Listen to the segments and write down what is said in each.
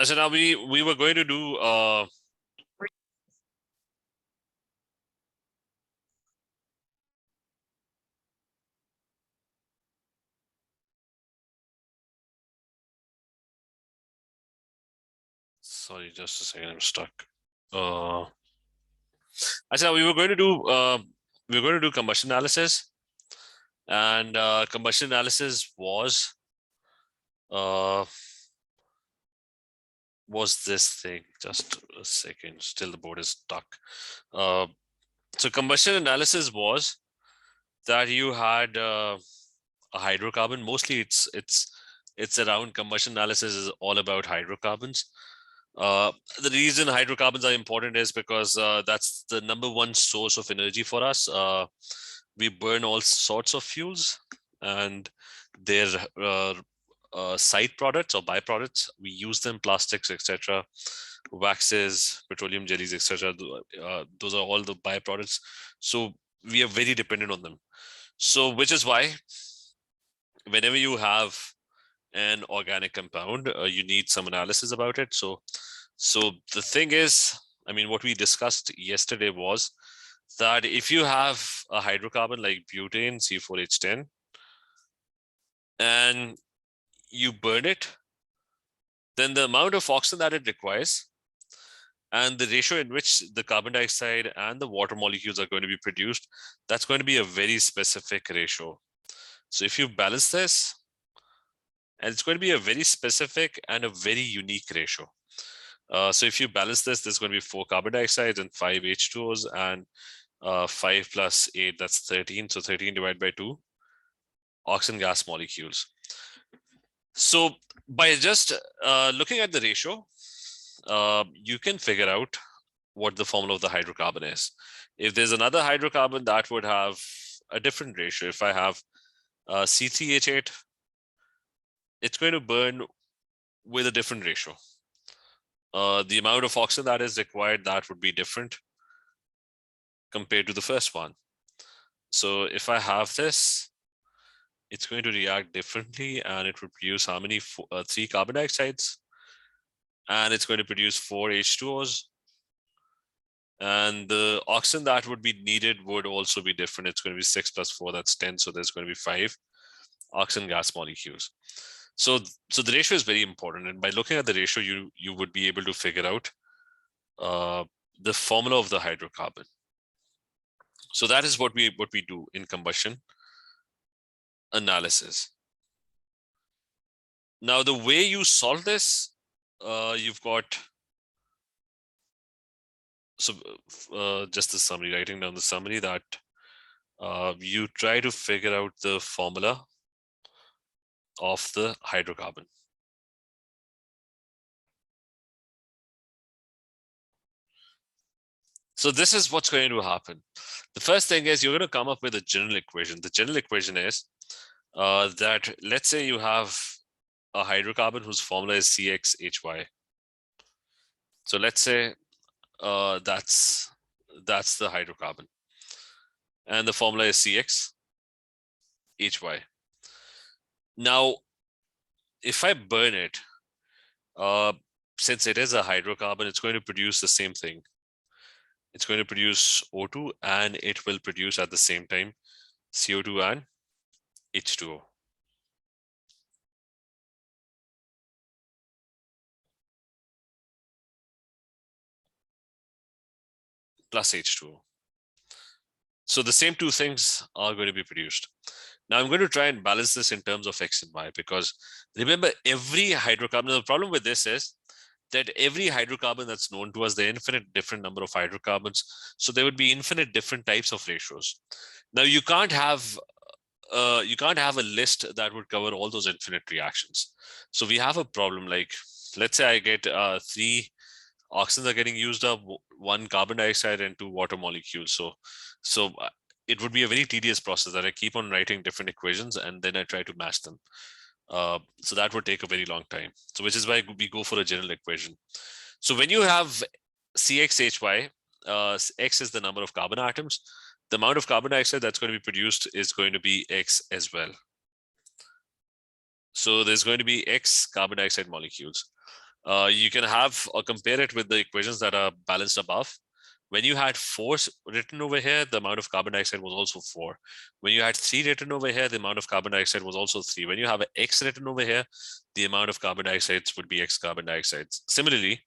So now we were going to do sorry, just a second, I'm stuck. So we were going to do combustion analysis, and combustion analysis was this thing. Just a second, still the board is stuck. So combustion analysis was that you had a hydrocarbon. Mostly it's around combustion analysis is all about hydrocarbons. The reason hydrocarbons are important is because that's the number one source of energy for us. We burn all sorts of fuels, and their side products or byproducts, we use them, plastics, etc., waxes, petroleum jellies, etc. Those are all the byproducts. So we are very dependent on them. So which is why whenever you have an organic compound, you need some analysis about it. So the thing is, I mean, what we discussed yesterday was that if you have a hydrocarbon like butane, C4H10, and you burn it, then the amount of oxygen that it requires and the ratio in which the carbon dioxide and the water molecules are going to be produced, that's going to be a very specific ratio. So if you balance this, and it's going to be a very specific and a very unique ratio. So if you balance this, there's going to be 4 carbon dioxides and 5 H2Os, and 5 plus 8, that's 13. So 13 divided by 2 oxygen gas molecules. So by just looking at the ratio, you can figure out what the formula of the hydrocarbon is. If there's another hydrocarbon, that would have a different ratio. If I have C3H8, it's going to burn with a different ratio. The amount of oxygen that is required, that would be different compared to the first one. So if I have this, it's going to react differently, and it would produce how many? 3 carbon dioxides, and it's going to produce 4 H2Os. And the oxygen that would be needed would also be different. It's going to be 6 plus 4, that's 10. So there's going to be 5 oxygen gas molecules. So the ratio is very important. And by looking at the ratio, you would be able to figure out the formula of the hydrocarbon. So that is what we do in combustion analysis. Now, the way you solve this, you've got, so just the summary, writing down the summary, that you try to figure out the formula of the hydrocarbon. So this is what's going to happen. The first thing is you're going to come up with a general equation. The general equation is that, let's say you have a hydrocarbon whose formula is CXHY. So let's say that's the hydrocarbon, and the formula is CXHY. Now, if I burn it, since it is a hydrocarbon, it's going to produce the same thing. It's going to produce O2, and it will produce at the same time CO2 and H2O. Plus H2O. So the same 2 things are going to be produced. Now I'm going to try and balance this in terms of X and Y, because remember, every hydrocarbon, the problem with this is that every hydrocarbon that's known to us, there are infinite different number of hydrocarbons. So there would be infinite different types of ratios. Now you can't have a list that would cover all those infinite reactions. So we have a problem, like, let's say I get 3 oxygens are getting used up, 1 carbon dioxide, and 2 water molecules. So it would be a very tedious process that I keep on writing different equations and then I try to match them. So that would take a very long time. So which is why we go for a general equation. So when you have CXHY, X is the number of carbon atoms. The amount of carbon dioxide that's going to be produced is going to be X as well. So there's going to be X carbon dioxide molecules. You can have or compare it with the equations that are balanced above. When you had 4 written over here, the amount of carbon dioxide was also 4. When you had 3 written over here, the amount of carbon dioxide was also 3. When you have an X written over here, the amount of carbon dioxides would be X carbon dioxides. Similarly,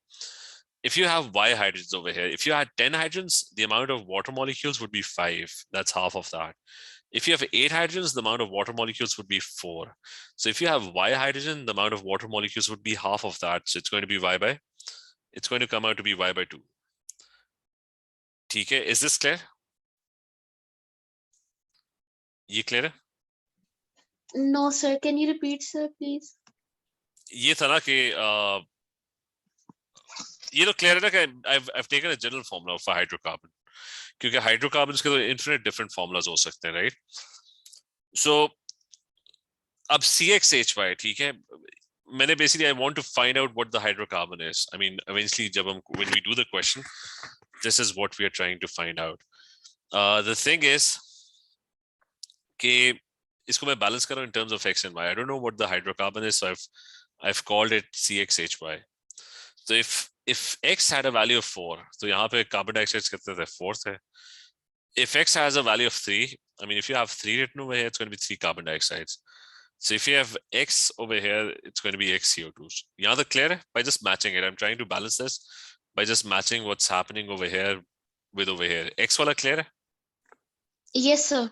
if you have Y hydrogens over here, if you had 10 hydrogens, the amount of water molecules would be 5. That's half of that. If you have 8 hydrogens, the amount of water molecules would be 4. So if you have Y hydrogen, the amount of water molecules would be half of that. So it's going to be Y by, it's going to come out to be Y by 2. ठीक है, is this clear? ये clear है? No, sir. Can you repeat, sir, please? ये था ना कि ये तो clear है ना कि I've taken a general formula for hydrocarbon, क्योंकि hydrocarbons के तो infinite different formulas हो सकते हैं, right? So अब CXHY, ठीक है, मैंने basically I want to find out what the hydrocarbon is. I mean, eventually जब हम when we do the question, this is what we are trying to find out. The thing is कि इसको मैं balance कर रहा हूँ in terms of X and Y. I don't know what the hydrocarbon is, so I've called it CXHY. So if X had a value of 4, तो यहाँ पे carbon dioxide कितने थे? 4 थे. If X has a value of 3, I mean, if you have 3 written over here, it's going to be 3 carbon dioxides. So if you have X over here, it's going to be X CO2s. यहाँ तक clear है? By just matching it, I'm trying to balance this by just matching what's happening over here with over here. X वाला clear है? Yes, sir.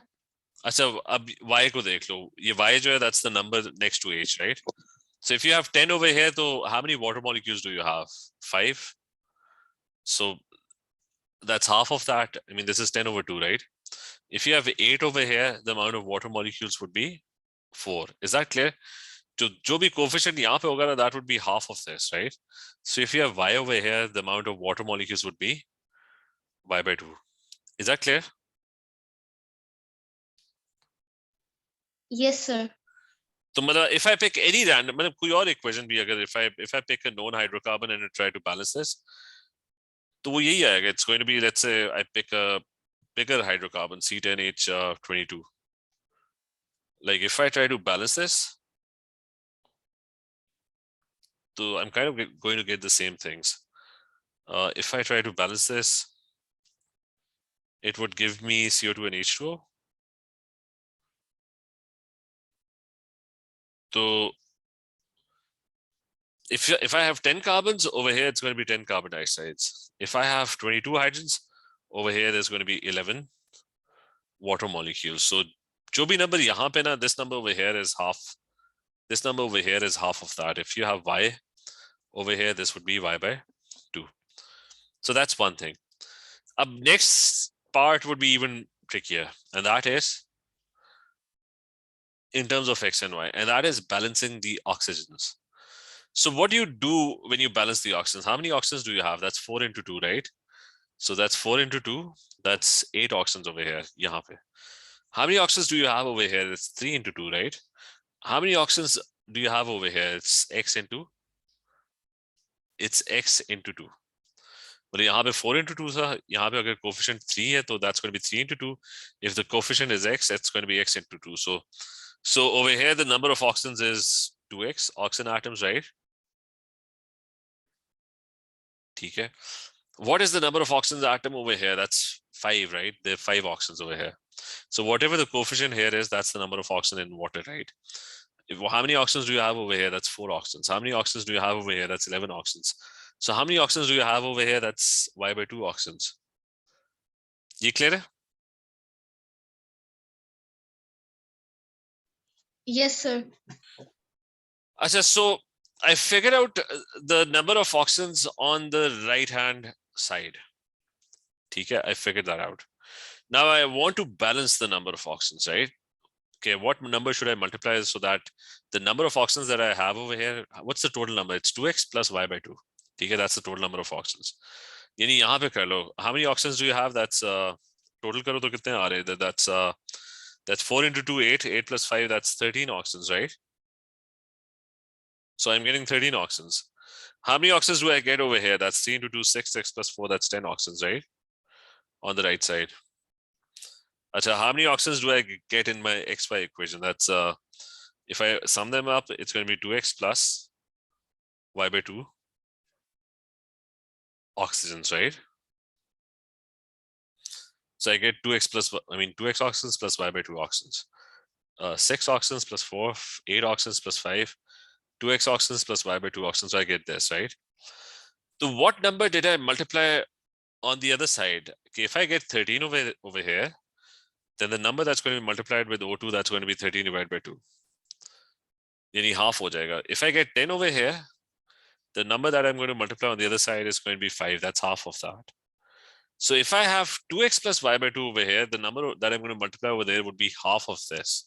अच्छा, अब Y को देख लो. ये Y जो है, that's the number next to H, right? So if you have 10 over here, so how many water molecules do you have? 5. So that's half of that. I mean, this is 10 over 2, right? If you have 8 over here, the amount of water molecules would be 4. Is that clear? जो भी coefficient यहाँ पे होगा, that would be half of this, right? So if you have Y over here, the amount of water molecules would be Y by 2. Is that clear? Yes, sir. So if I pick any random, कोई और equation भी अगर if I pick a known hydrocarbon and try to balance this, तो वो यही आएगा. It's going to be, let's say I pick a bigger hydrocarbon, C10H22. Like if I try to balance this, so I'm kind of going to get the same things. If I try to balance this, it would give me CO2 and H2O. So if I have 10 carbons over here, it's going to be 10 carbon dioxides. If I have 22 hydrogens over here, there's going to be 11 water molecules. So जो भी number यहाँ पे ना, this number over here is half. This number over here is half of that. If you have Y over here, this would be Y by 2. So that's one thing. Up next part would be even trickier, and that is in terms of X and Y, and that is balancing the oxygens. So what do you do when you balance the oxygens? How many oxygens do you have? That's 4 into 2, right? So that's 4 into 2. That's 8 oxygens over here. यहाँ पे. How many oxygens do you have over here? It's 3 into 2, right? How many oxygens do you have over here? It's X into. It's X into 2. But यहाँ पे 4 into 2 था. यहाँ पे अगर coefficient 3 है, तो that's going to be 3 into 2. If the coefficient is X, it's going to be X into 2. So over here, the number of oxygens is 2X, oxygen atoms, right? ठीक है. What is the number of oxygens atom over here? That's 5, right? There are 5 oxygens over here. So whatever the coefficient here is, that's the number of oxygen in water, right? How many oxygens do you have over here? That's 4 oxygens. How many oxygens do you have over here? That's 11 oxygens. So how many oxygens do you have over here? That's Y by 2 oxygens. You clear? Yes, sir. Achha, so I figured out the number of oxygens on the right hand side. Okay, I figured that out. Now I want to balance the number of oxygens, right? Okay, what number should I multiply so that the number of oxygens that I have over here, what's the total number? It's 2x plus Y by 2. Okay, that's the total number of oxygens. यानी यहाँ पे कर लो. How many oxygens do you have? That's total करो तो कितने आ रहे? That's 4 into 2, 8. 8 plus 5, that's 13 oxygens, right? So I'm getting 13 oxygens. How many oxygens do I get over here? That's 3 into 2, 6. 6 plus 4, that's 10 oxygens, right? On the right side. Achha, how many oxygens do I get in my XY equation? That's if I sum them up, it's going to be 2x plus Y by 2 oxygens, right? So I get 2x plus, 2x oxygens plus y by 2 oxygens. 6 oxygens plus 4, 8 oxygens plus 5, 2x oxygens plus y by 2 oxygens. So I get this, right? So what number did I multiply on the other side? Okay, if I get 13 over here, then the number that's going to be multiplied with O2, that's going to be 13 divided by 2. Yani half ho jayega. If I get 10 over here, the number that I'm going to multiply on the other side is going to be 5. That's half of that. So if I have 2x plus y by 2 over here, the number that I'm going to multiply over there would be half of this.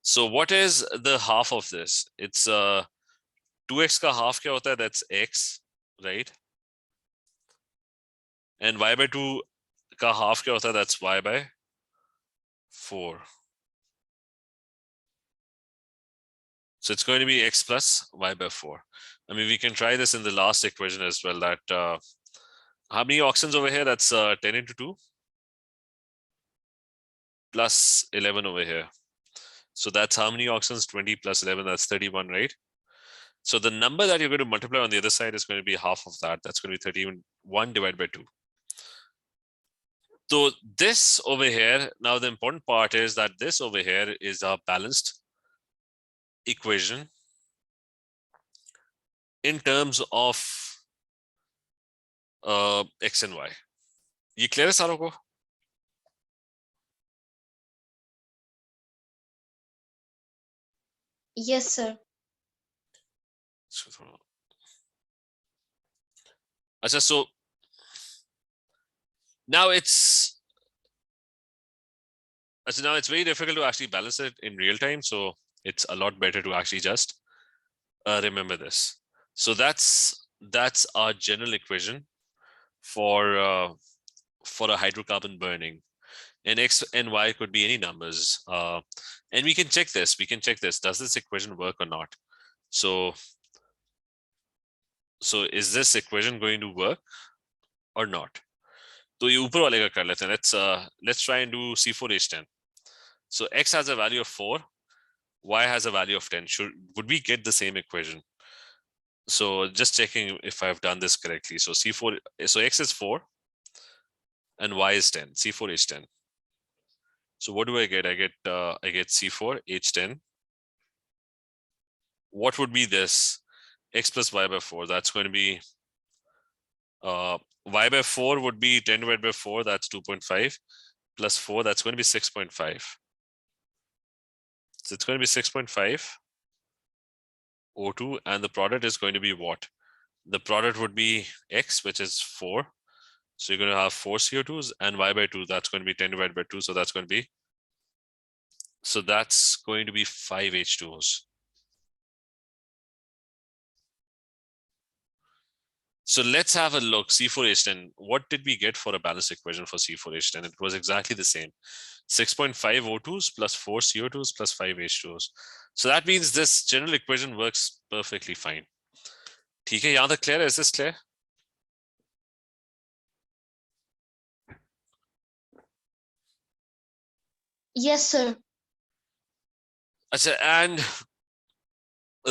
So what is the half of this? It's 2x ka half kya hota hai? That's x, right? And y by 2 ka half kya hota hai? That's y by 4. So it's going to be x plus y by 4. I mean, we can try this in the last equation as well. That how many oxygens over here? That's 10 into 2 plus 11 over here. So that's how many oxygens? 20 plus 11, that's 31, right? So the number that you're going to multiply on the other side is going to be half of that. That's going to be 31 divided by 2. So this over here, now the important part is that this over here is a balanced equation in terms of x and y. Ye clear hai saro ko? Yes, sir. Achha, so now it's very difficult to actually balance it in real time. So it's a lot better to actually just remember this. So that's our general equation for a hydrocarbon burning, and x and y could be any numbers, and we can check this. Does this equation work or not? So is this equation going to work or not? So ये ऊपर वाले का कर लेते हैं. Let's try and do C4H10. So x has a value of 4, y has a value of 10. Would we get the same equation? So just checking if I've done this correctly. So x is 4 and y is 10. C4H10. So what do I get? I get C4H10. What would be this? X plus y by 4. That's going to be y by 4 would be 10 divided by 4. That's 2.5 plus 4. That's going to be 6.5. So it's going to be 6.5 O2, and the product is going to be what? The product would be x, which is 4. So you're going to have 4 CO2s, and y by 2, that's going to be 10 divided by 2. So that's going to be 5 H2Os. So let's have a look. C4H10. What did we get for a balanced equation for C4H10? It was exactly the same. 6.5 O2s plus 4 CO2s plus 5 H2Os. So that means this general equation works perfectly fine. ठीक है, यहाँ तक clear? Is this clear? Yes, sir. Achha, and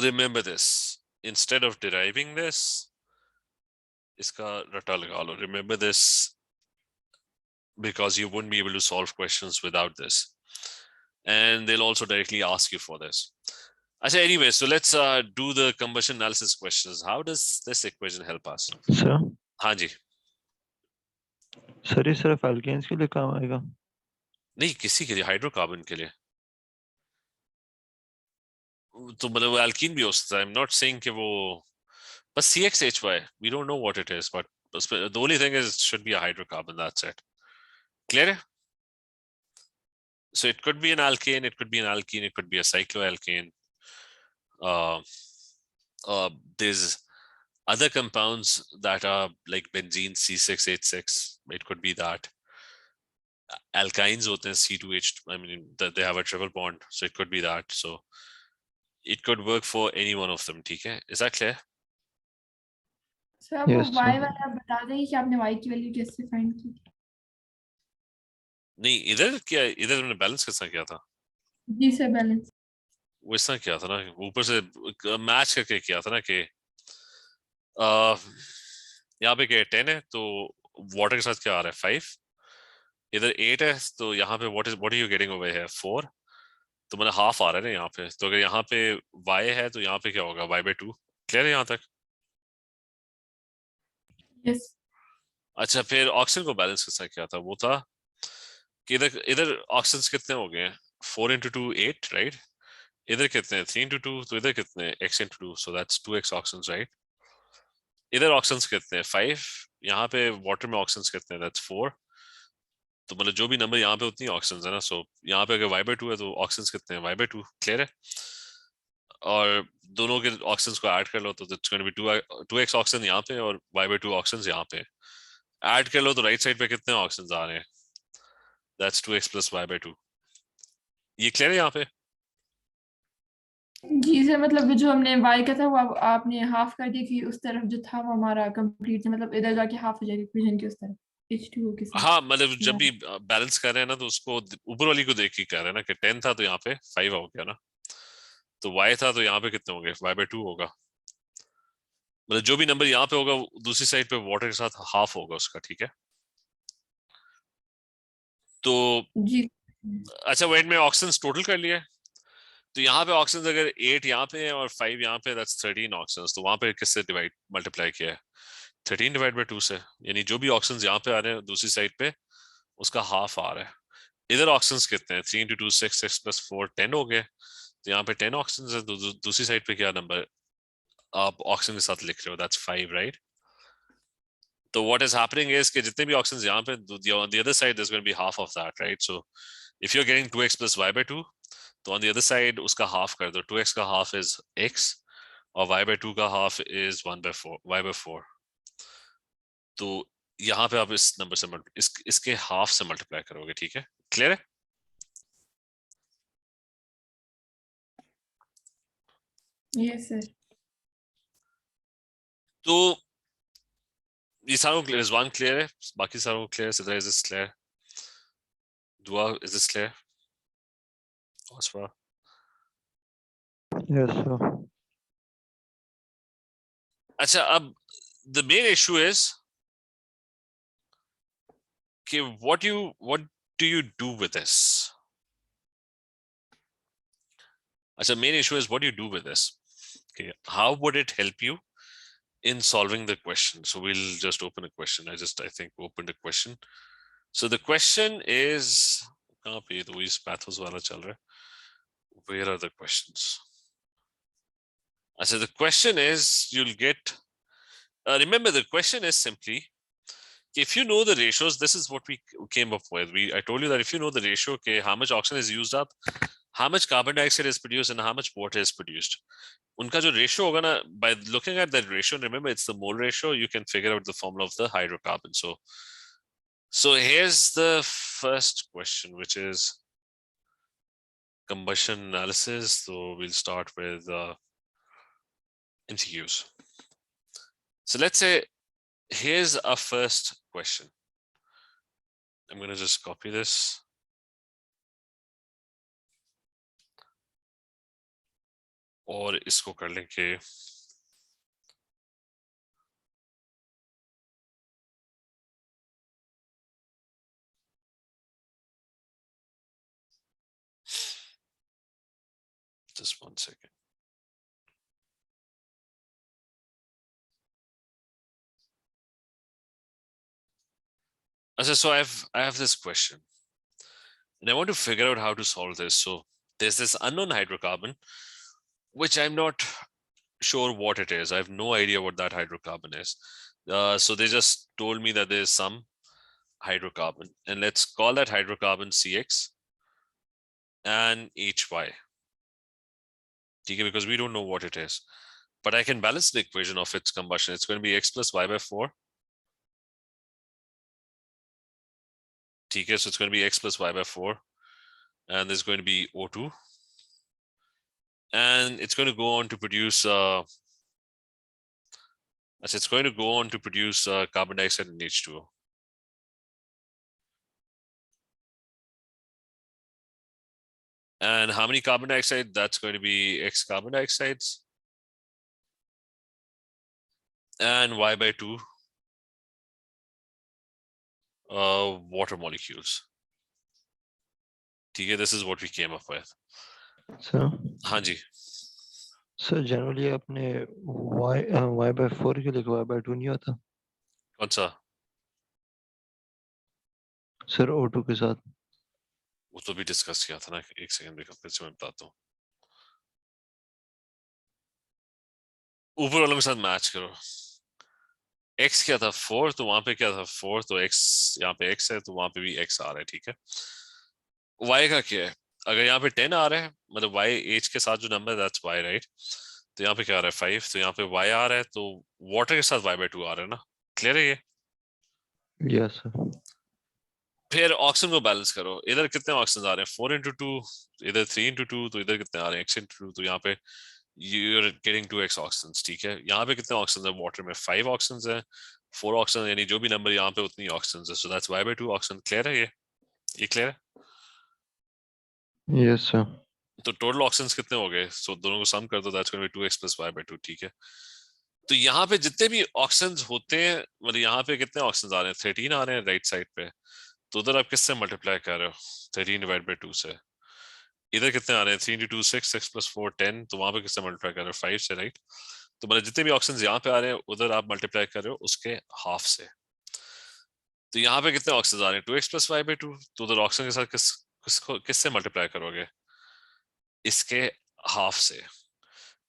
remember this. Instead of deriving this, iska rata laga lo. Remember this, because you wouldn't be able to solve questions without this. And they'll also directly ask you for this. Achha, anyway, so let's do the combustion analysis questions. How does this equation help us? Sir, हाँ जी. Sir ये सिर्फ alkanes के लिए काम आएगा? नहीं, किसी के लिए, हाइड्रोकार्बन के लिए. तो मतलब alkene भी हो सकता है. I'm not saying कि वो बस CXHY, we don't know what it is, but the only thing is it should be a hydrocarbon. That's it. Clear? So it could be an alkane, it could be an alkene, it could be a cycloalkane. There's other compounds that are like benzene C6H6. It could be that. Alkynes hote hain C2H. I mean, they have a triple bond, so it could be that. So it could work for any one of them. ठीक है? Is that clear? Sir आप Yes, वो y sir. वाला बता दें कि आपने y की वैल्यू कैसे फाइंड की? नहीं, इधर हमने बैलेंस कैसा किया था? जी सर, बैलेंस वो इस तरह किया था ना, ऊपर से मैच करके किया था ना कि यहाँ पे क्या 10 है, तो वाटर के साथ क्या आ रहा है 5, इधर 8 है, तो यहाँ पे what are you getting over here 4, तो मतलब हाफ आ रहा है ना यहाँ पे, तो अगर यहाँ पे y है तो यहाँ पे क्या होगा y/2। क्लियर है यहाँ तक? Yes. अच्छा, फिर ऑक्सीजन को बैलेंस कैसा क्या था, वो था कि इधर इधर ऑक्सीजन कितने हो गए, 4 into 2 8, राइट? इधर कितने 3 into 2, तो इधर कितने x into 2, so that's 2x oxygen, right? इधर ऑक्सीजन कितने 5, यहाँ पे वाटर में ऑक्सीजन कितने, that's 4, तो मतलब जो भी नंबर यहाँ पे उतनी ऑक्सीजन है ना, सो यहाँ पे अगर y/2 है तो ऑक्सीजन कितने हैं y/2। क्लियर है? और दोनों के ऑक्सीजन को ऐड कर लो तो it's going to be 2x oxygen यहाँ पे और y/2 ऑक्सीजन यहाँ पे, ऐड कर लो तो राइट साइड पे कितने ऑक्सीजन आ रहे हैं, दैट्स 2x plus y/2। ये क्लियर है यहाँ पे? जी सर, मतलब जो हमने y का था वो आपने हाफ कर दिया कि उस तरफ जो था वो हमारा कंप्लीट, मतलब इधर जाके हाफ हो जाएगा इक्वेशन के उस तरफ H2O के साथ। हाँ, मतलब जब Yeah. भी बैलेंस कर रहे हैं ना तो उसको ऊपर वाली को देख के कर रहे हैं ना, कि 10 था तो यहाँ पे 5 हो गया ना, तो y था तो यहाँ पे कितने होंगे y/2 होगा, मतलब जो भी नंबर यहाँ पे होगा दूसरी साइड पे वाटर के साथ हाफ होगा उसका। ठीक है, तो जी। अच्छा वेट में ऑक्सीजन टोटल कर लिया है, तो यहाँ पे ऑक्सीजन अगर 8 यहाँ पे है और 5 यहाँ पे, दैट्स 13 ऑक्सीजन, तो वहां पे किससे डिवाइड मल्टीप्लाई किया है 13 डिवाइड बाई 2 से, यानी जो भी ऑक्सीजन यहाँ पे आ रहे हैं दूसरी साइड पे उसका हाफ आ रहा है। इधर ऑक्सीजन कितने हैं 3 into 2 6, 6 plus 4 10 हो गए, तो यहाँ पे 10 ऑक्सीजन है, दूसरी साइड पे क्या नंबर आप ऑक्सीजन के साथ लिख रहे हो, दैट्स 5, राइट? तो what is happening is कि जितने भी ऑक्सीजन यहाँ पे on the other side there's going to be half of that, right? So if you're getting 2x plus y/2, तो on the other side उसका half कर दो, 2x का half is x और y/2 का half is 1/4 y/4, तो यहाँ पे आप इस नंबर से इसके हाफ से मल्टीप्लाई करोगे। ठीक है, क्लियर है? Yes sir. तो ये सारों क्लियर, रिजवान क्लियर है, बाकी सारों क्लियर है, सिद्रा इज दिस क्लियर, दुआ is this clear, Yes, sir. अच्छा, अब the main issue is कि what do you do with this? अच्छा, main issue is what do you do with this? Okay, how would it help you in solving the question? So we'll just open a question. I think opened a question. So the question is, कहाँ पे तो इस pathos वाला चल रहा है? Where are the questions? So the question is, you'll get. Remember, the question is simply, if you know the ratios, this is what we came up with. I told you that if you know the ratio, okay, how much oxygen is used up, how much carbon dioxide is produced, and how much water is produced. उनका जो ratio होगा ना, by looking at that ratio, remember it's the mole ratio, you can figure out the formula of the hydrocarbon. So here's the first question, which is combustion analysis. So we'll start with MCQs. So let's say here's our first question. I'm going to just copy this. और इसको कर लें कि just 1 second. So I have this question and I want to figure out how to solve this. So there's this unknown hydrocarbon which I'm not sure what it is. I have no idea what that hydrocarbon is. So they just told me that there's some hydrocarbon, and let's call that hydrocarbon CX and HY. Okay, because we don't know what it is, but I can balance the equation of its combustion. It's going to be X plus Y/4. Okay, so it's going to be X plus Y/4, and there's going to be O2, and it's going to go on to produce carbon dioxide and H2O. And how many carbon dioxide? That's going to be X carbon dioxides and Y/2 water molecules. ठीक है, this is what we came up with. Sir हाँ जी, sir generally आपने y/4 क्यों लिखा y/2 नहीं होता कौन सा? सर O2 के साथ? वो तो भी डिस्कस किया था ना, एक सेकंड देखो फिर से मैं बताता हूँ। ऊपर वालों के साथ मैच करो। x क्या था 4, तो वहां पे क्या था 4, तो x यहाँ पे x है, तो वहां पे भी x आ रहा है, ठीक है। y का क्या है? अगर यहाँ पे 10 आ रहा है, मतलब y एज के साथ जो नंबर दैट्स y, राइट। तो यहाँ पे क्या आ रहा है 5, तो यहाँ पे y आ रहा है, तो वाटर के साथ y/2 आ रहा है ना। क्लियर है ये? Yes sir. फिर ऑक्सीजन को बैलेंस करो, इधर कितने ऑक्सीजन आ रहे हैं 4x2, इधर 3x2, तो इधर कितने आ रहे हैं x×2, तो यहाँ पे you're getting 2x ऑक्सीजन, ठीक है। यहाँ पे कितने ऑक्सीजन है वाटर में? 5 ऑक्सीजन है, 4 ऑक्सीजन, यानी जो भी नंबर यहाँ पे उतनी ऑक्सीजन है, so that's y/2 oxygen. Clear है ये क्लियर है? Yes sir. तो टोटल ऑक्सीजन कितने हो गए? सो दोनों को सम कर दो, that's going to be 2x + y/2, ठीक है। तो यहाँ पे जितने भी ऑक्सीजन होते हैं, मतलब यहाँ पे कितने ऑक्सीजन आ रहे हैं 13 आ रहे हैं राइट साइड पे, तो उधर आप किससे मल्टीप्लाई कर रहे हो? 13/2 से। इधर कितने आ रहे हैं 3×2 6, 6 + 4 10, तो वहां पे किससे मल्टीप्लाई कर रहे हो 5 से, राइट। तो मतलब जितने भी ऑक्सीजन यहाँ पे आ रहे हैं उधर आप मल्टीप्लाई कर रहे हो उसके हाफ से। तो यहाँ पे कितने ऑक्सीजन आ रहे हैं 2x + y/2, तो उधर ऑक्सीजन के साथ किससे मल्टीप्लाई करोगे? इसके हाफ से।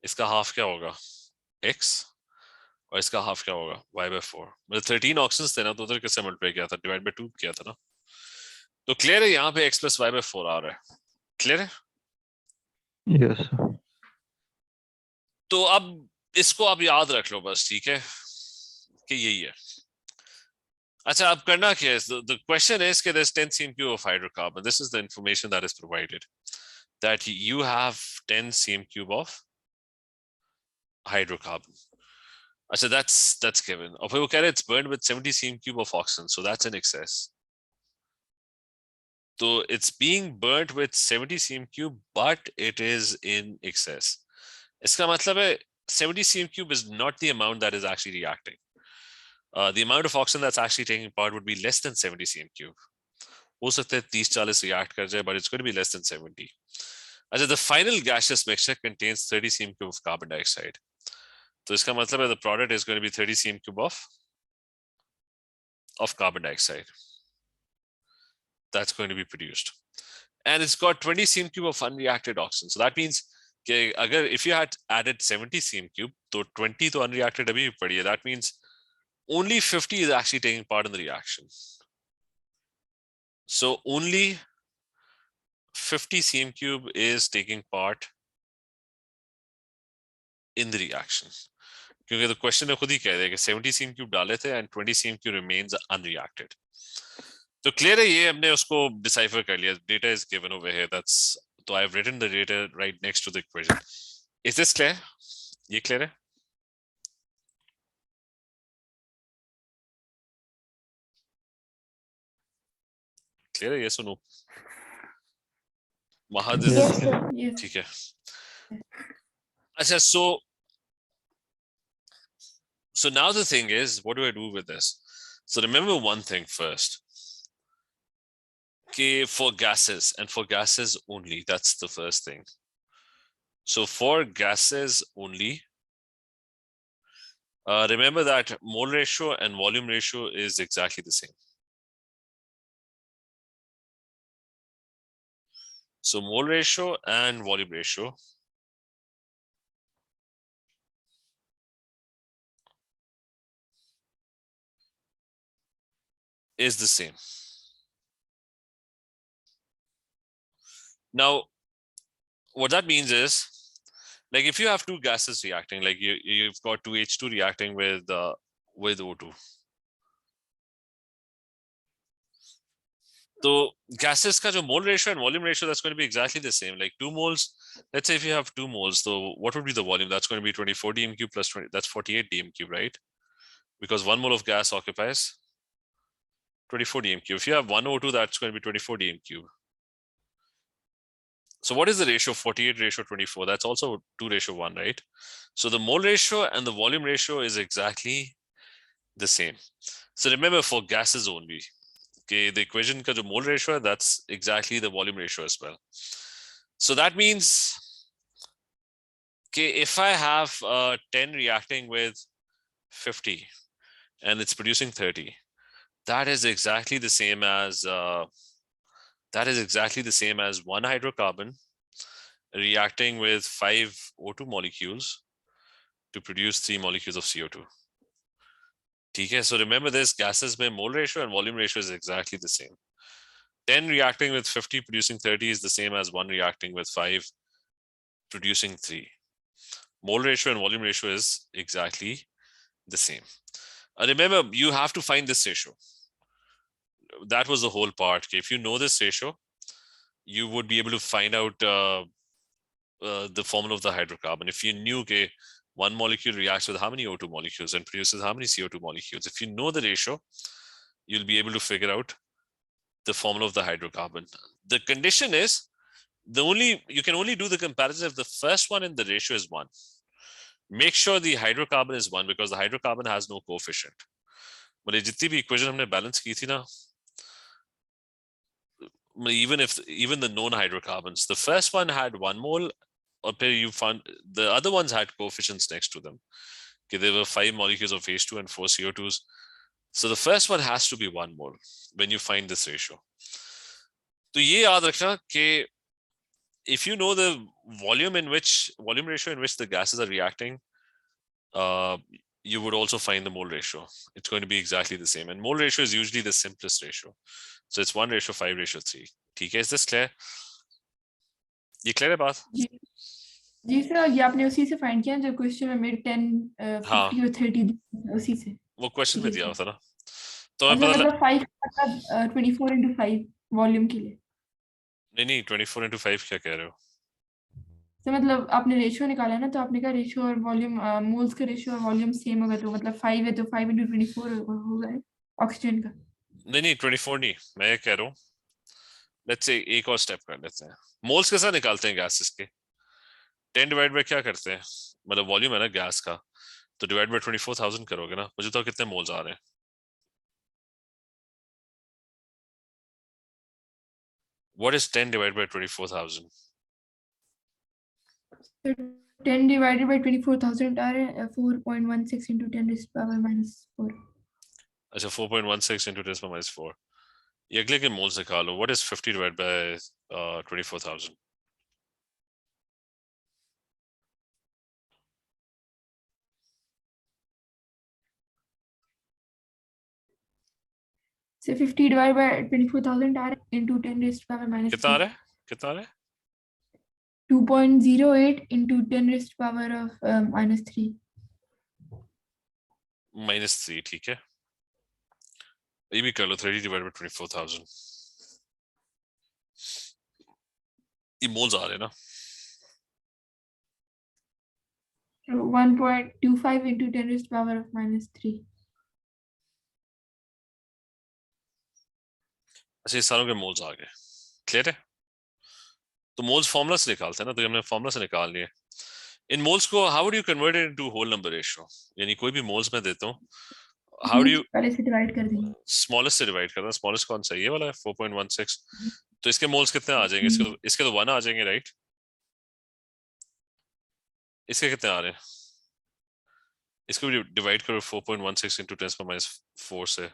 इसका हाफ क्या होगा x, और इसका हाफ क्या होगा y/4। मतलब 13 ऑक्सीजन थे ना, तो उधर किससे मल्टीप्लाई किया था? /2 किया था ना। तो क्लियर है, यहाँ पे x + y/4 आ रहा है। क्लियर है? Yes sir. तो अब इसको आप याद रख लो बस, ठीक है, कि यही है। अच्छा, अब करना क्या है? The question is कि there's 10 cm³ of hydrocarbon. This is the information that is provided, that you have 10 cm³ of hydrocarbon. अच्छा, that's given. और फिर वो कह रहे it's burned with 70 cm³ of oxygen, so that's in excess. So it's being burnt with 70 cm³, but it is in excess. इसका मतलब है 70 cm³ is not the amount that is actually reacting. The amount of oxygen that's actually taking part would be less than 70 cm³. हो सकता है 30-40 react कर जाए, but it's going to be less than 70. अच्छा, the final gaseous mixture contains 30 cm³ of carbon dioxide. तो इसका मतलब है the product is going to be 30 cm³ of carbon dioxide that's going to be produced, and it's got 20 cm³ of unreacted oxygen. So that means कि अगर if you had added 70 cm³, तो 20 तो unreacted अभी भी पड़ी है. That means only 50 is actually taking part in the reaction. So only 50 cm³ is taking part in the reaction. क्योंकि the question ने खुद ही कह दिया कि 70 cm³ डाले थे and 20 cm³ remains unreacted. तो क्लियर है, ये हमने उसको डिसाइफर कर लिया. Data is given over here. That's, so I've written the data right next to the equation. Is this clear? ये clear है? Clear है? Yes or no? Mahad is Yes, sir. Yes. ठीक है. अच्छा, so now the thing is, what do I do with this? So remember one thing first. Okay, for gases, and for gases only, that's the first thing. So for gases only, remember that mole ratio and volume ratio is exactly the same. So mole ratio and volume ratio is the same. Now, what that means is, like if you have two gases reacting, like you've got 2H2 reacting with O2. So gases ka jo mole ratio and volume ratio, that's going to be exactly the same. Like 2 moles, let's say if you have 2 moles, so what would be the volume? That's going to be 24 dm³ plus 20, that's 48 dm³, right? Because 1 mole of gas occupies 24 dm³. If you have 1 O2, that's going to be 24 dm³. So what is the ratio? 48:24. That's also 2:1, right? So the mole ratio and the volume ratio is exactly the same. So remember, for gases only, Okay, the equation का जो mole ratio है, that's exactly the volume ratio as well. So that means okay, if I have 10 reacting with 50 and it's producing 30, that is exactly the same as one hydrocarbon reacting with 5 O2 molecules to produce 3 molecules of CO2. Okay, so remember this, gases mein mole ratio and volume ratio is exactly the same. 10 reacting with 50 producing 30 is the same as 1 reacting with 5 producing 3. Mole ratio and volume ratio is exactly the same. Remember, you have to find this ratio. That was the whole part. If you know this ratio, you would be able to find out the formula of the hydrocarbon. If you knew okay, one molecule reacts with how many O2 molecules and produces how many CO2 molecules, if you know the ratio, you'll be able to figure out the formula of the hydrocarbon. The condition is you can only do the comparison if the first one in the ratio is 1. Make sure the hydrocarbon is 1 because the hydrocarbon has no coefficient. But जितनी भी equation हमने balance की थी ना, even the known hydrocarbons, the first one had 1 mole, or you found the other ones had coefficients next to them. Okay, there were 5 molecules of H2 and 4 CO2s. So the first one has to be 1 mole when you find this ratio. तो ये याद रखना कि if you know the volume ratio in which the gases are reacting, you would also find the mole ratio. It's going to be exactly the same. And mole ratio is usually the simplest ratio. So it's 1:5:3. ठीक है, is this clear? ये clear है बात? जी sir, ये आपने उसी से find किया जो क्वेश्चन में मेरे 10 50 और 30 उसी से वो क्वेश्चन में दिया हुआ था ना, तो अच्छा, मतलब 5 मतलब 24/5 वॉल्यूम के लिए नहीं 24/5 क्या कह रहे हो? तो मतलब आपने रेशियो निकाला ना, तो आपने कहा रेशियो और वॉल्यूम मोल्स का रेशियो और वॉल्यूम सेम होगा, तो मतलब 5 है तो 5/24 होगा ऑक्सीजन का। नहीं 24 नहीं, मैं ये कह रहा हूँ लेट्स से एक और स्टेप कर लेते हैं। मोल्स कैसा निकालते हैं गैसेस के? 10 डिवाइड बाय क्या करते हैं, मतलब वॉल्यूम है ना गैस का, तो डिवाइड बाय 24,000 करोगे ना, मुझे तो कितने मोल्स आ रहे हैं? What is 10 divided by 24,000? 10 divided by 24,000 are 4.16 into 10 raised to power minus 4. अच्छा 4.16 into 10 minus 4. ये अगले के मोल्स निकालो. What is 50 divided by 24,000? So 50 divided by 24,000 are into 10 raised to power minus कितना आ 3. रहा है? कितना आ रहा है? 2.08 into 10 raised to power of minus 3. -3, ठीक है. ये भी कर लो 30 divided by 24,000. ये मोल्स आ रहे हैं ना? 1.25 into 10 raised to power of minus 3. अच्छा, इस सारों के मोल्स आ गए. क्लियर है? तो मोल्स फॉर्मूला से निकालते हैं ना, तो हमने फॉर्मूला से निकाल लिए. इन मोल्स को how would you convert it into whole number ratio? यानी कोई भी मोल्स मैं देता हूँ, हाउ डू यू पहले से डिवाइड कर देंगे. स्मॉलेस्ट से डिवाइड करना. स्मॉलेस्ट कौन सा है? ये वाला है 4.16. तो इसके मोल्स कितने आ जाएंगे? इसके तो 1 आ जाएंगे, राइट? इसके कितने आ रहे हैं? इसको भी डिवाइड करो 4.16 into 10 minus 4 से,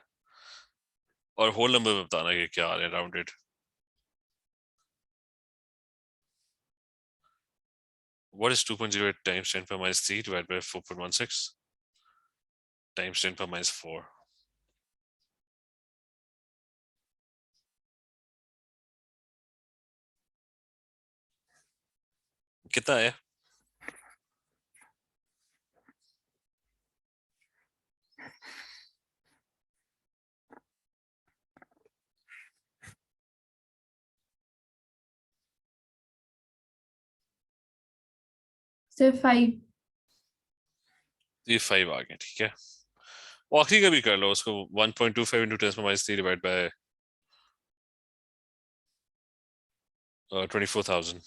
और होल नंबर में बताना कि क्या आ रहे हैं rounded. What is 2.08 times 10 minus 3 divided by 4.16 times 10 minus 4? कितना है? So 5. ये 5 आ गए, ठीक है. और आखिरी का भी कर लो उसको. 1.25 into 10 minus 3 divided by 24,000.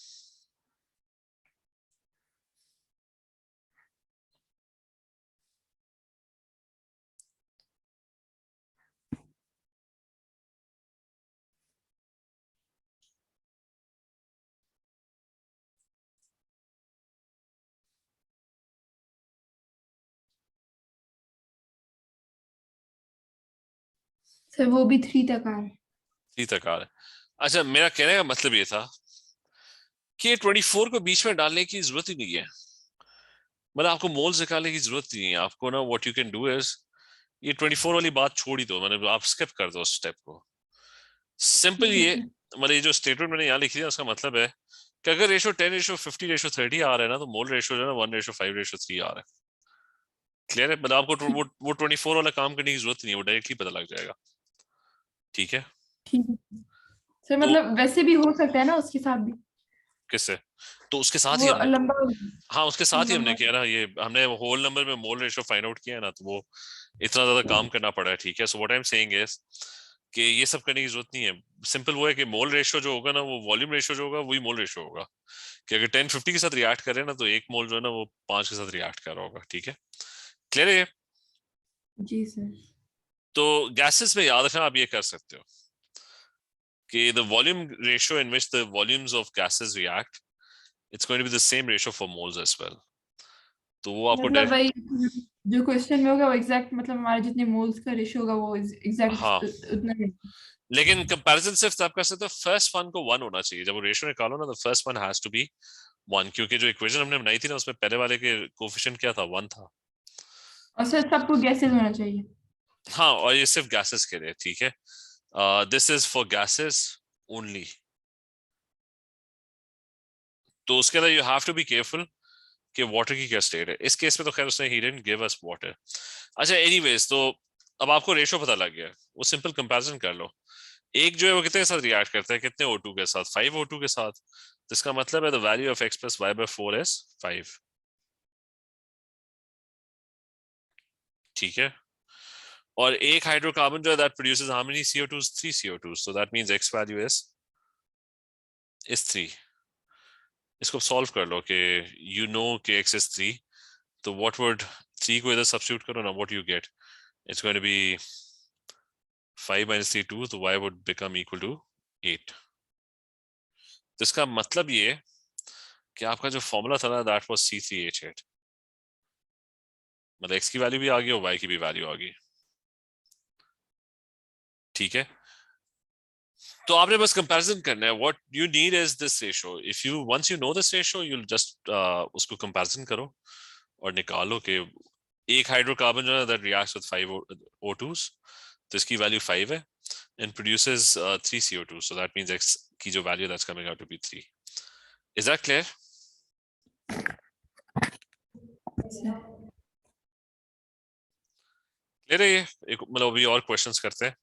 Sir वो भी 3 तक आ रहा है। 3 तक आ रहा है। अच्छा, मेरा कहने का मतलब ये था कि 24 को बीच में डालने की जरूरत ही नहीं है, मतलब आपको मोल्स निकालने की जरूरत नहीं है आपको ना। What you can do is, ये 24 वाली बात छोड़ ही दो, मतलब आप स्किप कर दो उस स्टेप को। सिंपल ठीक है ये, सर। मतलब ये जो स्टेटमेंट मैंने यहाँ लिखी है उसका मतलब है कि अगर रेशो 10:50:30 आ रहा है ना, तो मोल रेशो जो है ना 1:5:3 आ रहा है। क्लियर है? मतलब आपको वो 24 वाला काम करने की जरूरत नहीं है, वो डायरेक्टली पता लग जाएगा। ठीक है? ठीक है सर, तो मतलब वैसे भी हो सकता है ना उसके साथ भी, किससे? तो उसके साथ ही वो हमने, लंबा हाँ उसके साथ ही हमने लंबा। किया ना, ये हमने होल नंबर में मोल रेशो फाइंड आउट किया है ना, तो वो इतना ज्यादा काम करना पड़ा है। ठीक है? So what I am saying is कि ये सब करने की जरूरत नहीं है। सिंपल वो है कि मोल रेशो जो होगा ना, वो वॉल्यूम रेशो जो होगा वही मोल रेशो होगा। कि अगर 10:50 के साथ रिएक्ट करे ना, तो 1 मोल जो है ना वो 5 के साथ रिएक्ट कर रहा होगा। ठीक है? क्लियर है ये? जी सर। तो गैसेस में याद रखना, आप ये कर सकते हो कि the volume ratio in which the volumes of gases react, it's going to be the same ratio for moles as well. तो वो आपको मतलब वही जो क्वेश्चन में होगा वो एग्जैक्ट, मतलब हमारे जितने मोल्स का रेशियो होगा वो हाँ, एग्जैक्ट उतना ही। लेकिन कंपैरिजन सिर्फ तब कर सकते हो फर्स्ट वन को 1 होना चाहिए। जब वो रेशियो निकालो ना, तो first one has to be 1, क्योंकि जो इक्वेशन हमने बनाई थी ना, उसमें पहले वाले के कोफिशिएंट क्या था? 1 था। और सर सबको गैसेस होना चाहिए। हाँ, और ये सिर्फ गैसेस के लिए। ठीक है? This is for gases only. तो उसके लिए you have to be careful कि वाटर की क्या स्टेट है। इस केस में तो खैर उसने he didn't give us water. अच्छा, एनीवेज, तो अब आपको रेशो पता लग गया, वो सिंपल कंपैरिजन कर लो। एक जो है वो कितने के साथ रिएक्ट करता है? कितने O2 के साथ? 5 O2 के साथ। तो इसका मतलब है the value of x plus y by 4 is 5। ठीक है? और एक हाइड्रोकार्बन जो है that produces how many CO2s? 3 CO2s। So that means x value is 3। इसको सॉल्व कर लो कि यू नो कि x इज 3, तो व्हाट वुड 3 को इधर सब्स्टिट्यूट करो ना, what you get, it's going to be 5 minus 3 2, तो y would become equal to 8। तो इसका मतलब ये कि आपका जो फॉर्मूला था ना, दैट वाज C3H8, मतलब x की वैल्यू भी आ गई और y की भी वैल्यू आ गई। ठीक है? तो आपने बस कंपैरिजन करना है। What you need is this ratio. If you once you know this ratio, you just उसको कंपैरिजन करो और निकालो कि एक हाइड्रोकार्बन जो है दैट रिएक्ट्स विद 5 O2s, तो इसकी वैल्यू 5 है and produces 3 CO2, so that means x की जो value that's coming out to be 3। Is that clear? Clear है ये? एक मतलब अभी और क्वेश्चंस करते हैं।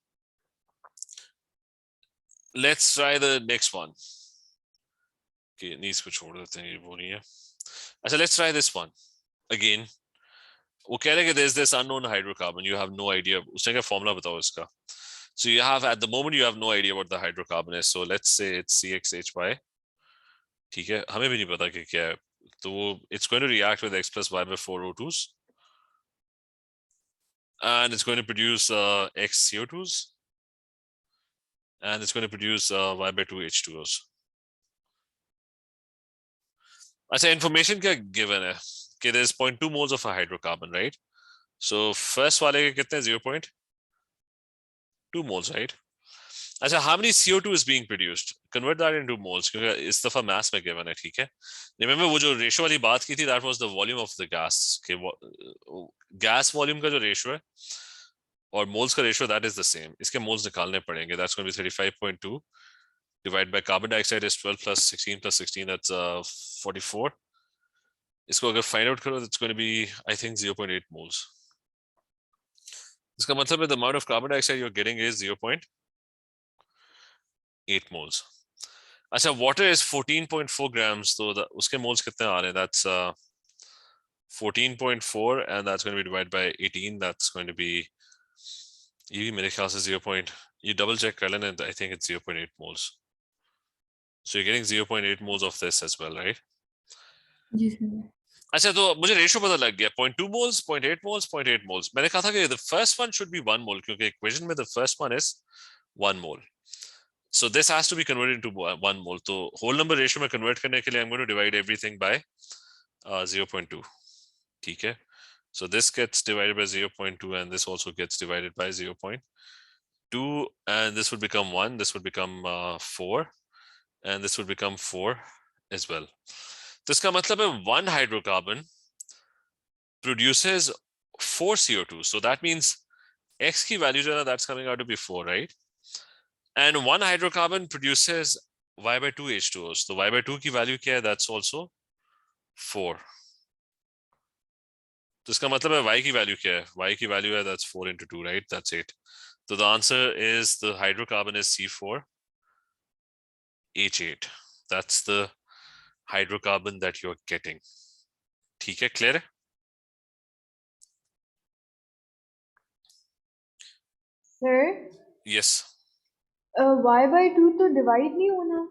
Let's try the next one. कि नहीं, इसको छोड़ देते हैं, ये वो नहीं है। अच्छा, let's try this one again. वो कह रहे हैं कि there is this unknown hydrocarbon, you have no idea. उसने क्या फॉर्मूला बताओ इसका। So you have at the moment you have no idea what the hydrocarbon is, so let's say it's CXHY। ठीक है? हमें भी नहीं पता कि क्या है। तो वो it's going to react with x plus y by 4 O2s and it's going to produce x CO2s and it's going to produce y by 2 H2Os। अच्छा, इंफॉर्मेशन क्या गिवन है कि देयर इज 0.2 moles of a hydrocarbon, right? So first वाले के कितने? 0.2 moles, right? अच्छा, how many CO2 is being produced? Convert that into moles, क्योंकि इस दफा मास में गिवन है। ठीक है? रिमेंबर वो जो रेशियो वाली बात की थी, that was the volume of the gas, के गैस वॉल्यूम का जो रेशियो है और मोल्स का ratio that is the same. इसके मोल्स निकालने पड़ेंगे। That's going to be 35.2 divide by carbon dioxide is 12 plus 16 plus 16, that's 44। इसको अगर फाइंड आउट करो, it's going to be I think 0.8 moles। इसका मतलब है the amount of carbon dioxide you are getting is 0.8 moles। अच्छा, water is 14.4 grams, तो उसके moles कितने आ रहे हैं? That's 14.4 and that's going to be divided by 18, that's going to be, ये भी मेरे ख्याल से 0. You double check कर लेना, I think it's 0.8 moles, so you're getting 0.8 moles of this as well, right? जी सर। अच्छा, तो मुझे रेशियो पता लग गया। 0.2 moles, 0.8 moles, 0.8 moles। मैंने कहा था कि the first one should be 1 mole, क्योंकि इक्वेशन में the first one is 1 mole, so this has to be converted into 1 mole। तो whole number ratio में convert करने के लिए I'm going to divide everything by 0.2। ठीक है? So this gets divided by 0.2 and this also gets divided by 0.2। 2, and this would become 1. This would become 4, and this would become 4 as well. तो इसका मतलब है one hydrocarbon produces 4 CO2. So that means X की value जो है, that's coming out to be 4, right? And one hydrocarbon produces Y by 2 H2Os. So Y by 2 की value क्या है? That's also 4. तो इसका मतलब है Y की value क्या है? Y की value है, that's 4 into 2, right? That's 8. So the answer is the hydrocarbon is C4H8. That's the hydrocarbon that you're getting. ठीक है, clear है? Sir, Yes. y by 2 तो divide नहीं होना.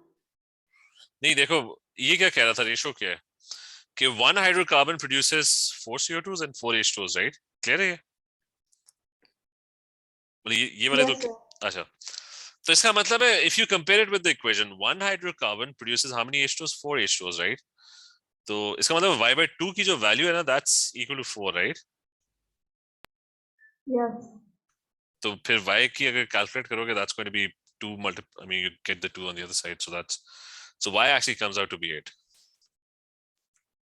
नहीं देखो ये क्या कह रहा था, रेशो क्या है कि one hydrocarbon produces 4 CO2s and 4 H2Os, right? Clear है ये? मतलब ये वाले Yes, तो sir. अच्छा, तो इसका मतलब है if you compare it with the equation, one hydrocarbon produces how many H2Os? 4 H2Os, right? तो इसका मतलब y by 2 की जो वैल्यू है ना, that's equal to 4, right? Yes. तो फिर y की अगर कैलकुलेट करोगे, that's going to be 2 I mean you get the 2 on the other side, so y actually comes out to be 8.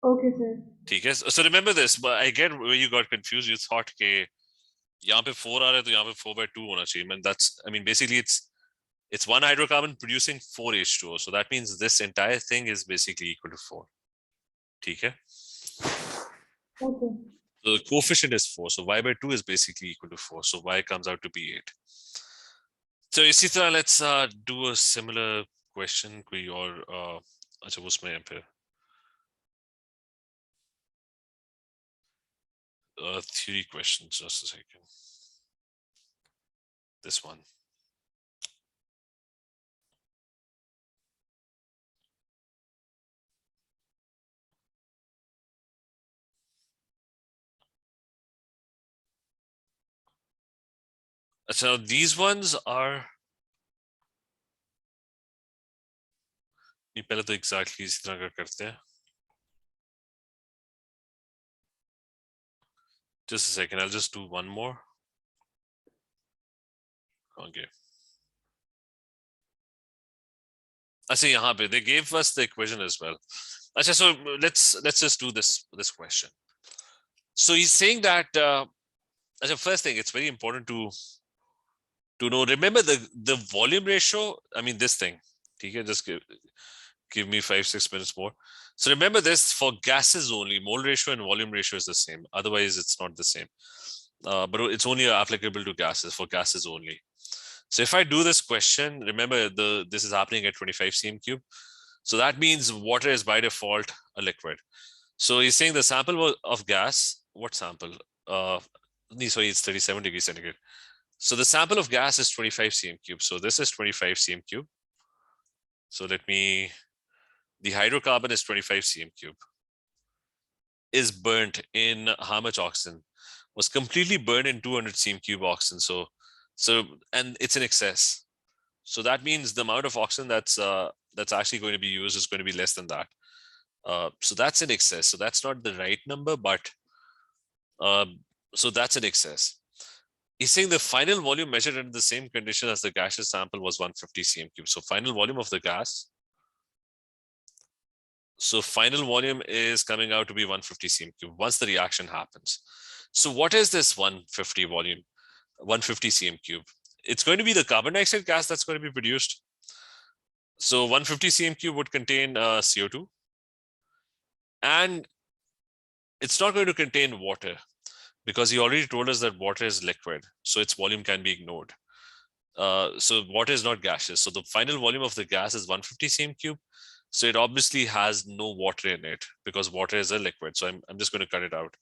Okay, sir. ठीक है, so remember this, but I get where you got confused. You thought कि यहाँ पे 4 आ रहा है तो यहाँ पे 4 by 2 होना चाहिए. And that's, I mean, basically it's one hydrocarbon producing 4 H2O. So that means this entire thing is basically equal to 4. ठीक है? Okay. So the coefficient is 4. So y by 2 is basically equal to 4. So y comes out to be 8. So इसी तरह let's do a similar question. कोई और अच्छा उसमें है फिर theory questions. Just a second. This one. So these ones are नहीं, पहले तो exactly इसी तरह का करते हैं. Just a second, I'll just do one more. Okay. Actually, यहाँ पे they gave us the equation as well. Achha, so let's just do this question. So he's saying that first thing, it's very important to know. Remember the volume ratio. I mean this thing. Okay, just give me 5-6 minutes more. So remember this, for gases only, mole ratio and volume ratio is the same. Otherwise, it's not the same. But it's only applicable to gases, for gases only. So if I do this question, remember this is happening at 25 cm3. So that means water is by default a liquid. So he's saying the sample of gas, what sample? Sorry, it's 37 degrees centigrade. So the sample of gas is 25 cm3. So this is 25 cm3. So the hydrocarbon is 25 cm3. Is burnt in how much oxygen? Was completely burned in 200 cm3 oxygen. So and it's in excess. So that means the amount of oxygen that's actually going to be used is going to be less than that. So that's in excess. So that's not the right number, but so that's in excess. He's saying the final volume measured under the same condition as the gaseous sample was 150 cm3. So final volume of the gas. So final volume is coming out to be 150 cm3 once the reaction happens. So what is this 150 volume? 150 cm3. It's going to be the carbon dioxide gas that's going to be produced. So 150 cm3 would contain CO2. And it's not going to contain water because he already told us that water is liquid. So its volume can be ignored. So water is not gaseous. So the final volume of the gas is 150 cm3. So it obviously has no water in it because water is a liquid. So I'm just going to cut it out.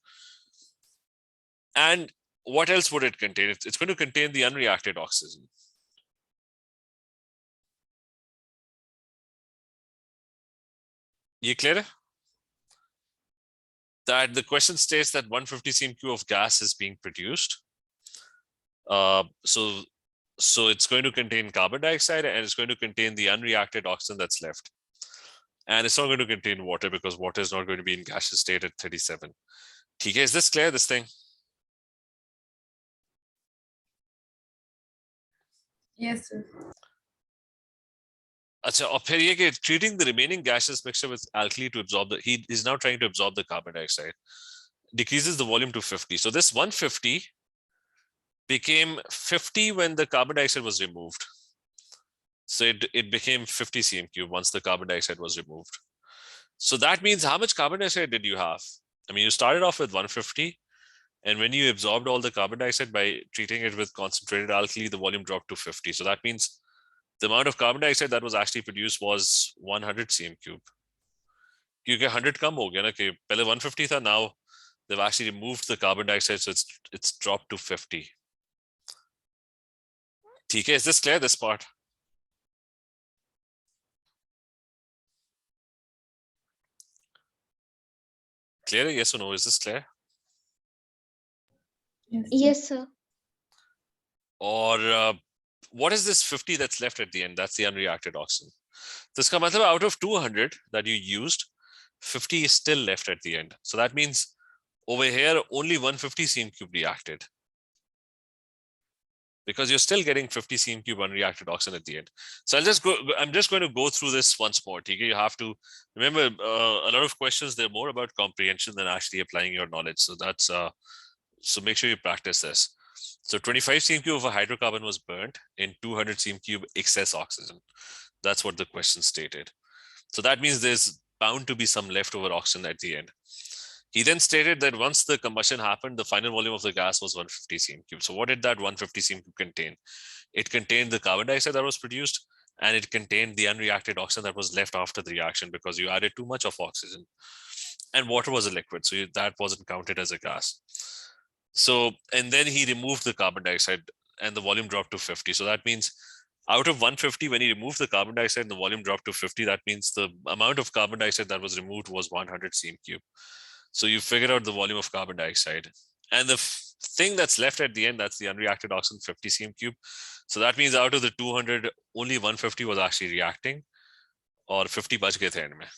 And what else would it contain? It's going to contain the unreacted oxygen. Ye clear? That the question states that 150 cm3 of gas is being produced. So it's going to contain carbon dioxide and it's going to contain the unreacted oxygen that's left. And it's not going to contain water because water is not going to be in gaseous state at 37. Okay, is this clear, this thing? Yes, sir. अच्छा, और फिर ये कि treating the remaining gaseous mixture with alkali to absorb the, he is now trying to absorb the carbon dioxide, decreases the volume to 50. So this 150 became 50 when the carbon dioxide was removed. So it became 50 cm cube once the carbon dioxide was removed. So that means how much carbon dioxide did you have? I mean, you started off with 150, and when you absorbed all the carbon dioxide by treating it with concentrated alkali, the volume dropped to 50. So that means the amount of carbon dioxide that was actually produced was 100 cm cube. क्योंकि 100 कम हो गया ना कि पहले 150 था, now they've actually removed the carbon dioxide, so it's dropped to 50. ठीक है, is this clear, this part? Clear, yes or no? Is this clear? Yes, sir. Yes, sir. Or what is this 50 that's left at the end? That's the unreacted oxygen. So इसका मतलब out of 200 that you used, 50 is still left at the end. So that means over here only 150 cm cube reacted, because you're still getting 50 cm cube unreacted oxygen at the end. So I'm just going to go through this once more. Okay? You have to remember a lot of questions, they're more about comprehension than actually applying your knowledge. So that's so make sure you practice this. So 25 cm cube of a hydrocarbon was burnt in 200 cm cube excess oxygen. That's what the question stated. So that means there's bound to be some leftover oxygen at the end. He then stated that once the combustion happened, the final volume of the gas was 150 cm cube. So what did that 150 cm cube contain? It contained the carbon dioxide that was produced, and it contained the unreacted oxygen that was left after the reaction because you added too much of oxygen. And water was a liquid, so that wasn't counted as a gas. So, and then he removed the carbon dioxide and the volume dropped to 50. So that means out of 150, when he removed the carbon dioxide and the volume dropped to 50, that means the amount of carbon dioxide that was removed was 100 cm cube. So you figure out the volume of carbon dioxide. And the thing that's left at the end, that's the unreacted oxygen, 50 cm cube. So that means out of the 200, only 150 was actually reacting, or 50 बच गए थे end में.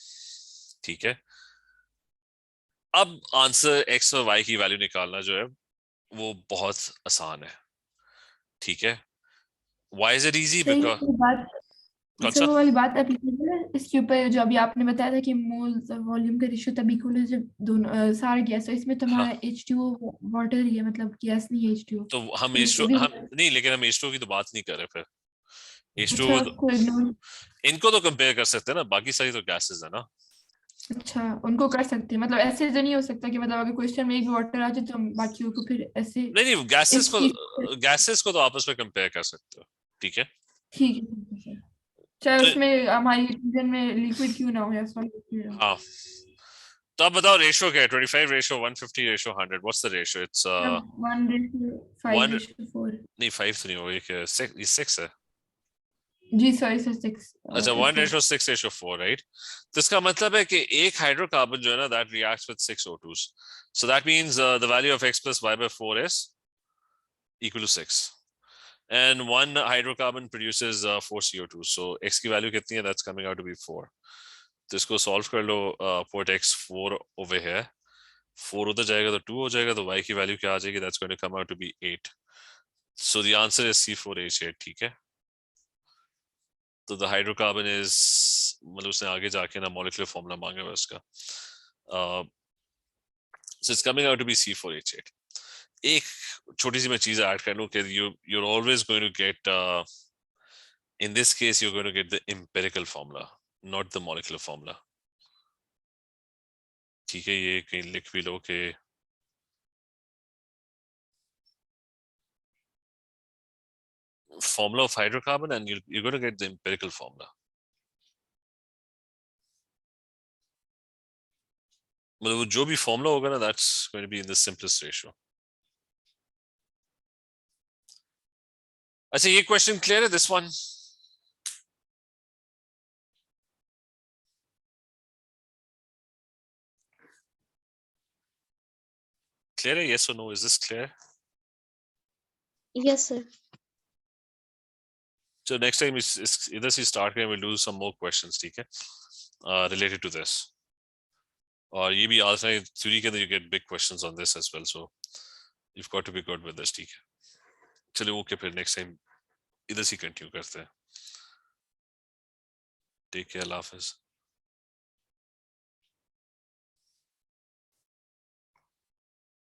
ठीक है. अब answer x और y की value निकालना जो है वो बहुत आसान है. ठीक है. Why is it easy? सही Because है, बात कौन सर सा? वो वाली बात applicable है इसके ऊपर जो अभी आपने बताया था कि मोल्स और वॉल्यूम का रेशियो तब इक्वल है जब दोनों सारे गैस है, इसमें तो हमारा H2O वाटर ही है, मतलब गैस नहीं है H2O. तो हम तो H2 हम नहीं, लेकिन हम H2 की तो बात नहीं कर रहे. फिर अच्छा H2 उसको इग्नोर, इनको तो कंपेयर कर सकते हैं ना, बाकी सारी तो गैसेस है ना. अच्छा उनको कर सकते हैं, मतलब ऐसे तो नहीं हो सकता कि मतलब अगर क्वेश्चन में एक भी वाटर आ जाए तो हम बाकियों को फिर ऐसे. नहीं, गैसेस को तो आपस में कंपेयर कर सकते हो. ठीक है. ठीक है सर, चाहे तो- उसमें हमारी रीजन में लिक्विड क्यों ना हो या सॉलिड क्यों ना हो. हाँ, तो अब बताओ रेशियो क्या है? 25 ratio 150 ratio 100. What's the ratio? It's 1:5:4. नहीं 5 तो नहीं होगा, ये 6 है. जी सॉरी सर 6. अच्छा 1:6:4, राइट. तो इसका मतलब है कि एक हाइड्रोकार्बन जो है ना, that reacts with 6 O2s. So that means the value of x + y/4 is equal to 6, and one hydrocarbon produces 4 CO2. So x की वैल्यू कितनी है? That's coming out to be 4. तो इसको सॉल्व कर लो. put x 4 over here, 4 उधर जाएगा तो 2 हो जाएगा, तो y की वैल्यू क्या आ जाएगी? That's going to come out to be 8. So the answer is C4H8. ठीक है. तो the hydrocarbon is, मतलब उसने आगे जाके ना molecular formula मांगा हुआ उसका. So it's coming out to be C4H8. एक छोटी सी मैं चीज ऐड कर लूं कि you're always going to get in this case you're going to get the empirical formula, not the molecular formula. ठीक है, ये कहीं लिख भी लो कि formula of hydrocarbon, and you're going to get the empirical formula. मतलब जो भी formula होगा ना, that's going to be in the simplest ratio. अच्छा, ये question clear है? This one? Clear है? Yes or no? Is this clear? Yes, sir. So next time either we start and we'll do some more questions, ठीक है, related to this. और ये भी alternate theory के अंदर you get big questions on this as well, so you've got to be good with this. ठीक है, चलिए okay, फिर next time इधर से कंटिन्यू करते हैं। टेक केयर, अल्लाह हाफिज।